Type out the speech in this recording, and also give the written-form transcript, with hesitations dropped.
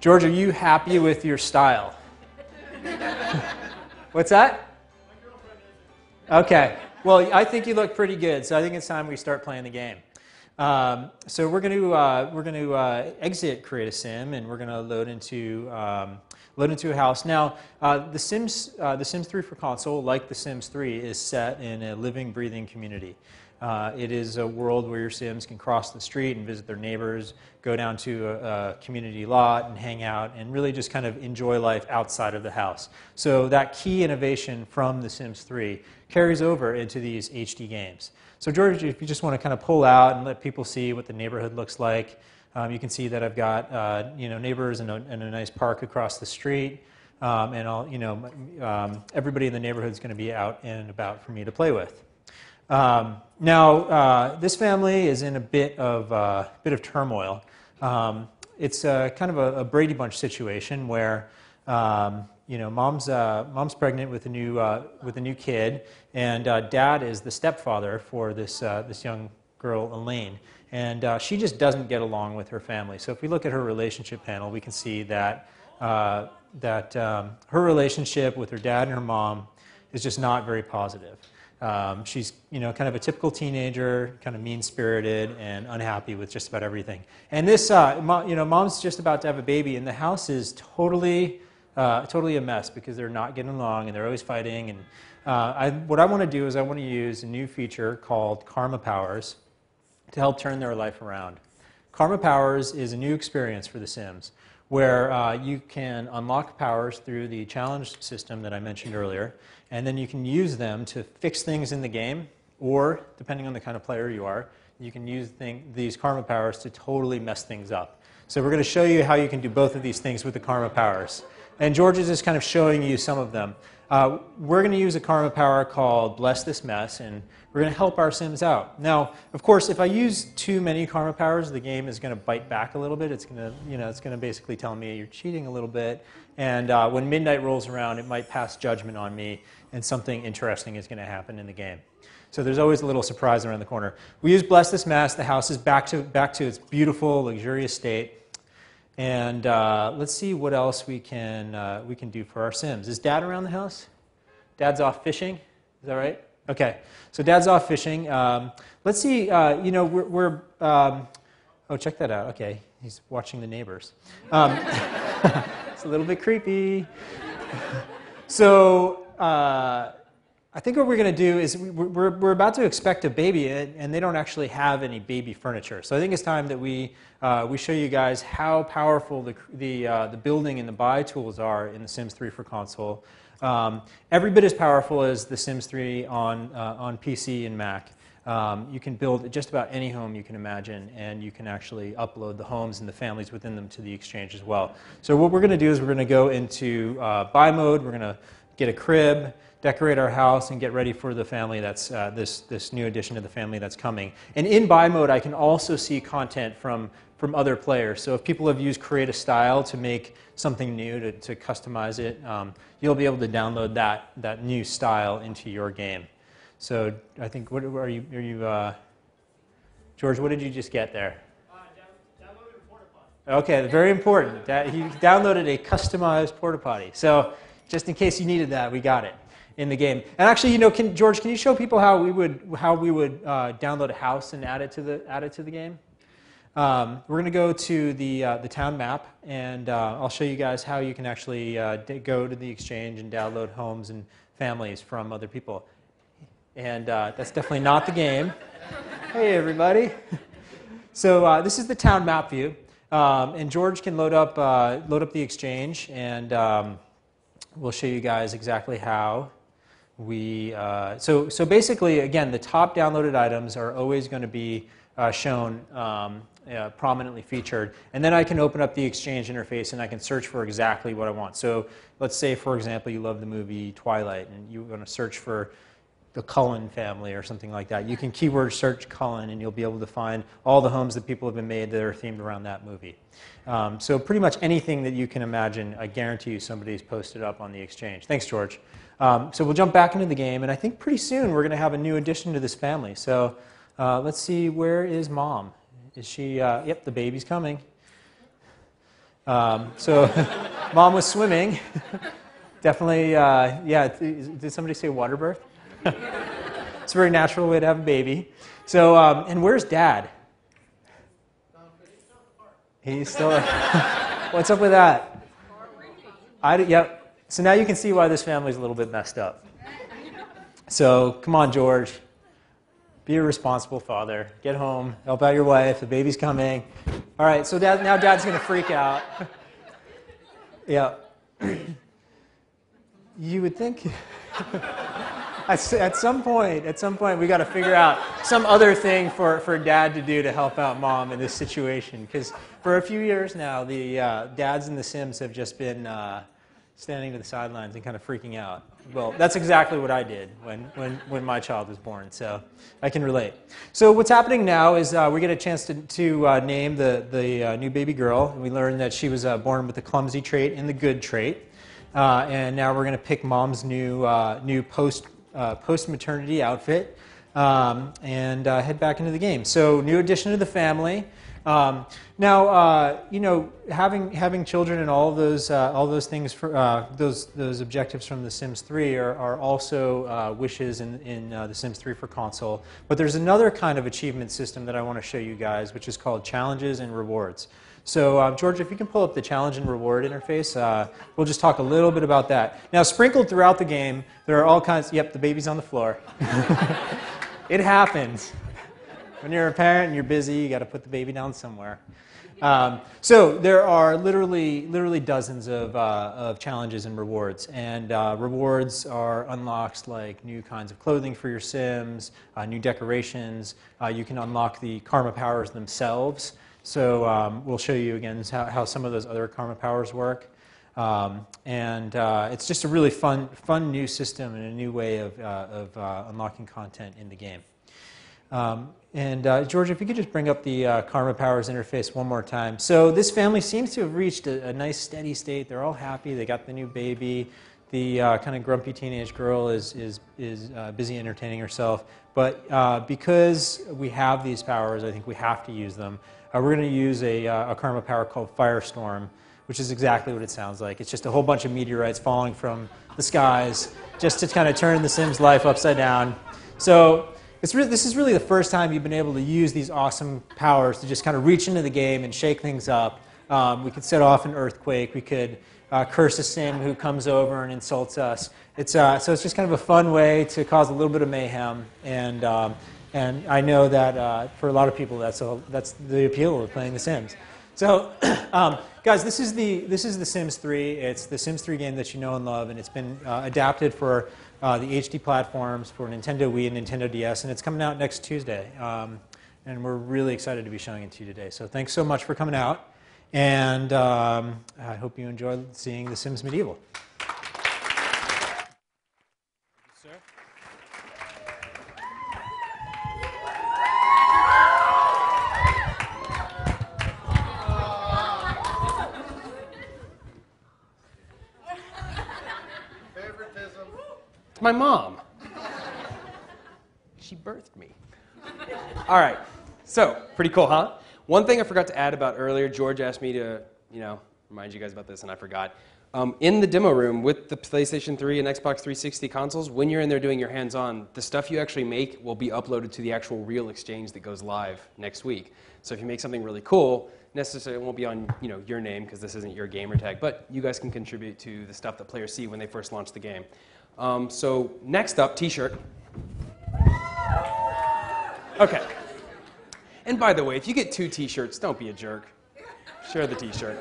George, are you happy with your style? What's that? Okay. Well, I think you look pretty good, so I think it's time we start playing the game. So we're going to exit Create a Sim, and we're going to load into a house. Now, the Sims 3 for console, like The Sims 3, is set in a living, breathing community. It is a world where your Sims can cross the street and visit their neighbors, go down to a community lot and hang out, and really just kind of enjoy life outside of the house. So that key innovation from The Sims 3 carries over into these HD games. So George, if you just want to kind of pull out and let people see what the neighborhood looks like, you can see that I've got neighbors and a nice park across the street, and everybody in the neighborhood is going to be out and about for me to play with. Now, this family is in a bit of turmoil. It's kind of a Brady Bunch situation where mom's pregnant with a new kid, and dad is the stepfather for this young girl, Elaine, and she just doesn't get along with her family. So if we look at her relationship panel, we can see that her relationship with her dad and her mom is just not very positive. She's kind of a typical teenager, kind of mean-spirited and unhappy with just about everything. And this, mom's just about to have a baby, and the house is totally a mess because they're not getting along and they're always fighting. And what I want to do is I want to use a new feature called Karma Powers to help turn their life around. Karma Powers is a new experience for The Sims where you can unlock powers through the challenge system that I mentioned earlier, and then you can use them to fix things in the game, or, depending on the kind of player you are, you can use these Karma Powers to totally mess things up. So we're going to show you how you can do both of these things with the Karma Powers. And George is just kind of showing you some of them. We're going to use a Karma Power called Bless This Mess, and we're going to help our Sims out. Now, of course, if I use too many Karma Powers, the game is going to bite back a little bit. It's going to basically tell me you're cheating a little bit. And when midnight rolls around, it might pass judgment on me, and something interesting is going to happen in the game. So there's always a little surprise around the corner. We use Bless This Mess. The house is back to its beautiful, luxurious state. And let's see what else we can do for our Sims. Is Dad around the house? Dad's off fishing. Is that right? Okay. So Dad's off fishing. Let's see. Oh, check that out. Okay, he's watching the neighbors. It's a little bit creepy. So I think what we're going to do is we're about to expect a baby, and they don't actually have any baby furniture. So I think it's time that we show you guys how powerful the building and the buy tools are in The Sims 3 for console. Every bit as powerful as The Sims 3 on PC and Mac. You can build just about any home you can imagine, and you can actually upload the homes and the families within them to the Exchange as well. So what we're going to do is we're going to go into buy mode. We're going to get a crib, decorate our house, and get ready for the family that's this new addition to the family that's coming. And in buy mode, I can also see content from other players. So if people have used Create a Style to make something new, to customize it, you'll be able to download that new style into your game. So I think, what are you George, what did you just get there? Downloaded a porta potty. Okay, very important. He downloaded a customized porta potty. So just in case you needed that, we got it in the game. And actually, George, can you show people how we would download a house and add it to the game? We're going to go to the town map, and I'll show you guys how you can actually go to the Exchange and download homes and families from other people. And that's definitely not the game. Hey, everybody. So this is the town map view, and George can load up the Exchange, and we'll show you guys exactly how we. So basically, again, the top downloaded items are always going to be shown prominently featured, and then I can open up the Exchange interface and I can search for exactly what I want. So let's say, for example, you love the movie Twilight, and you want to search for the Cullen family or something like that. You can keyword search Cullen, and you'll be able to find all the homes that people have been made that are themed around that movie. So pretty much anything that you can imagine, I guarantee you somebody's posted up on the Exchange. Thanks, George. So we'll jump back into the game, and I think pretty soon we're going to have a new addition to this family. So let's see, where is Mom? Is she, yep, the baby's coming. So mom was swimming. Definitely, yeah, did somebody say water birth? It's a very natural way to have a baby. So, and where's Dad? He's still, what's up with that? Yep. So now you can see why this family's a little bit messed up. So, come on, George. Be a responsible father. Get home, help out your wife, the baby's coming. All right, so now Dad's going to freak out. Yeah. You would think at some point we got to figure out some other thing for Dad to do to help out Mom in this situation. Because for a few years now, the dads in The Sims have just been standing to the sidelines and kind of freaking out. Well, that's exactly what I did when my child was born, so I can relate. So what's happening now is we get a chance to name the new baby girl. And we learned that she was born with the clumsy trait and the good trait. And now we're going to pick Mom's new post-maternity outfit and head back into the game. So new addition to the family. Now, you know, having children and all those things, for, those objectives from The Sims 3 are also wishes in The Sims 3 for console. But there's another kind of achievement system that I want to show you guys, which is called challenges and rewards. So, George, if you can pull up the challenge and reward interface, we'll just talk a little bit about that. Now, sprinkled throughout the game, there are all kinds. Yep, the baby's on the floor. It happens. When you're a parent and you're busy, you got to put the baby down somewhere. So there are literally dozens of challenges and rewards. And rewards are unlocks like new kinds of clothing for your Sims, new decorations. You can unlock the karma powers themselves. So we'll show you again how some of those other karma powers work. And it's just a really fun new system and a new way of unlocking content in the game. George, if you could just bring up the Karma Powers interface one more time. So this family seems to have reached a nice steady state. They're all happy. They got the new baby. The kind of grumpy teenage girl is busy entertaining herself. But because we have these powers, I think we have to use them. We're going to use a Karma Power called Firestorm, which is exactly what it sounds like. It's just a whole bunch of meteorites falling from the skies just to kind of turn the Sims' life upside down. So this is really the first time you've been able to use these awesome powers to just kind of reach into the game and shake things up. We could set off an earthquake. We could curse a Sim who comes over and insults us. So it's just kind of a fun way to cause a little bit of mayhem. And I know that for a lot of people, that's the appeal of playing The Sims. So, guys, this is The Sims 3. It's the Sims 3 game that you know and love, and it's been adapted for the HD platforms for Nintendo Wii and Nintendo DS, and it's coming out next Tuesday. And we're really excited to be showing it to you today. So thanks so much for coming out, and I hope you enjoy seeing The Sims Medieval. My mom. She birthed me. All right, so pretty cool, huh? One thing I forgot to add about earlier, George asked me to, remind you guys about this, and I forgot. In the demo room with the PlayStation 3 and Xbox 360 consoles, when you're in there doing your hands-on, the stuff you actually make will be uploaded to the actual real exchange that goes live next week. So if you make something really cool, necessarily it won't be on your name because this isn't your gamer tag, but you guys can contribute to the stuff that players see when they first launch the game. So next up, t-shirt. Okay. And by the way, if you get 2 t-shirts, don't be a jerk. Share the t-shirt.